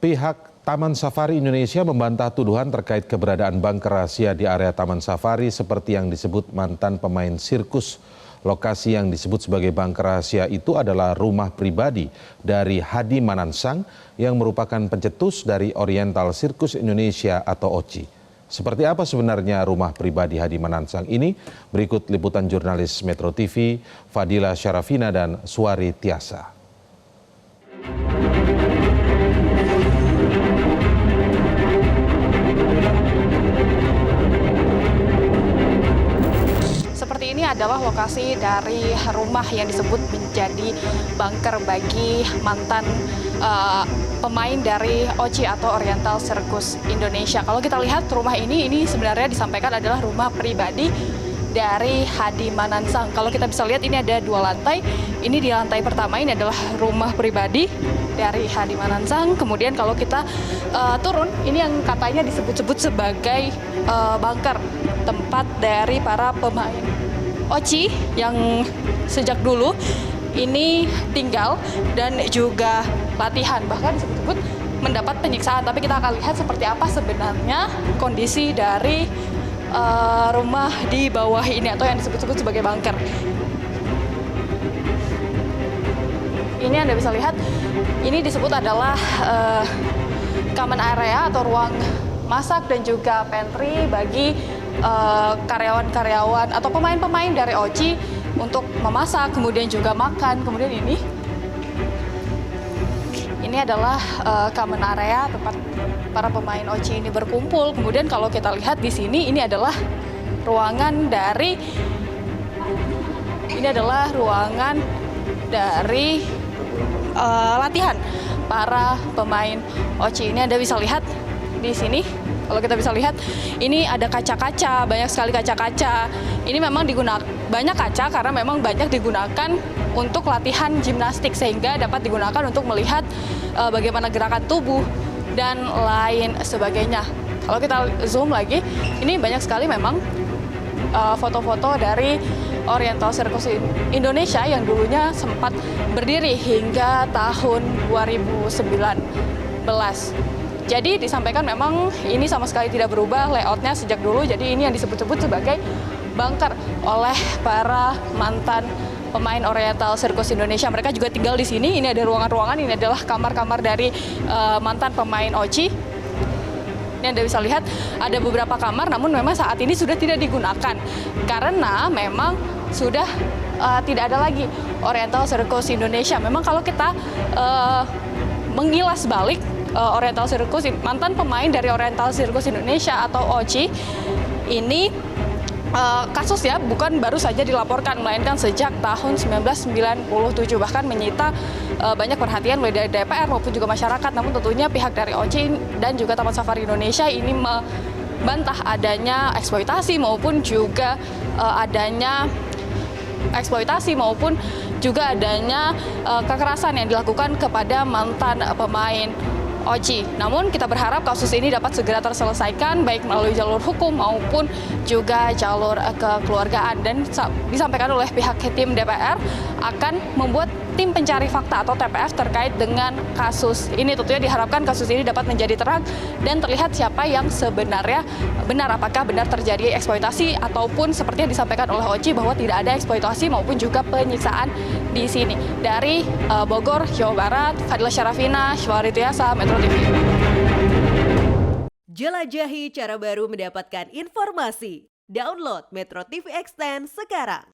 Pihak Taman Safari Indonesia membantah tuduhan terkait keberadaan bunker rahasia di area Taman Safari seperti yang disebut mantan pemain sirkus. Lokasi yang disebut sebagai bunker rahasia itu adalah rumah pribadi dari Hadi Manansang yang merupakan pencetus dari Oriental Circus Indonesia atau OCI. Seperti apa sebenarnya rumah pribadi Hadi Manansang ini? Berikut liputan jurnalis Metro TV, Fadila Syarafina dan Suari Tiasa. Seperti ini adalah lokasi dari rumah yang disebut menjadi bunker bagi mantan pemain dari OCI atau Oriental Circus Indonesia. Kalau kita lihat rumah ini sebenarnya disampaikan adalah rumah pribadi dari Hadi Manansang. Kalau kita bisa lihat ini ada 2 lantai. Ini di lantai pertama ini adalah rumah pribadi dari Hadi Manansang. Kemudian kalau kita turun, ini yang katanya disebut-sebut sebagai bunker, tempat dari para pemain OCI yang sejak dulu ini tinggal dan juga latihan, bahkan disebut-sebut mendapat penyiksaan. Tapi kita akan lihat seperti apa sebenarnya kondisi dari rumah di bawah ini atau yang disebut-sebut sebagai bunker. Ini Anda bisa lihat, ini disebut adalah common area atau ruang masak dan juga pantry bagi karyawan-karyawan atau pemain-pemain dari OCI untuk memasak, kemudian juga makan. Kemudian ini adalah common area tempat para pemain OCI ini berkumpul. Kemudian kalau kita lihat di sini, ini adalah ruangan dari latihan para pemain OCI. Ini Anda bisa lihat di sini. Kalau kita bisa lihat, ini ada kaca-kaca, banyak sekali kaca-kaca. Ini memang digunakan banyak kaca karena memang banyak digunakan untuk latihan gimnastik, sehingga dapat digunakan untuk melihat bagaimana gerakan tubuh dan lain sebagainya. Kalau kita zoom lagi, ini banyak sekali memang foto-foto dari Oriental Circus Indonesia yang dulunya sempat berdiri hingga tahun 2019. Jadi disampaikan memang ini sama sekali tidak berubah layoutnya sejak dulu. Jadi ini yang disebut-sebut sebagai bunker oleh para mantan pemain Oriental Circus Indonesia. Mereka juga tinggal di sini. Ini ada ruangan-ruangan. Ini adalah kamar-kamar dari mantan pemain OCI. Ini Anda bisa lihat ada beberapa kamar, namun memang saat ini sudah tidak digunakan karena memang sudah tidak ada lagi Oriental Circus Indonesia. Memang kalau kita mengilas balik Oriental Circus, mantan pemain dari Oriental Circus Indonesia atau OCI ini kasusnya bukan baru saja dilaporkan, melainkan sejak tahun 1997, bahkan menyita banyak perhatian mulai dari DPR maupun juga masyarakat. Namun tentunya pihak dari OCI dan juga Taman Safari Indonesia ini membantah adanya eksploitasi maupun juga adanya kekerasan yang dilakukan kepada mantan pemain OCI. Namun kita berharap kasus ini dapat segera terselesaikan baik melalui jalur hukum maupun juga jalur kekeluargaan, dan disampaikan oleh pihak tim DPR akan membuat tim pencari fakta atau TPF terkait dengan kasus ini. Tentunya diharapkan kasus ini dapat menjadi terang dan terlihat siapa yang sebenarnya benar, apakah benar terjadi eksploitasi ataupun seperti yang disampaikan oleh OCI bahwa tidak ada eksploitasi maupun juga penyiksaan di sini. Dari Bogor, Jawa Barat, Fadila Syarafina, Suari Tiasa, Metro TV. Jelajahi cara baru mendapatkan informasi. Download Metro TV Extend sekarang.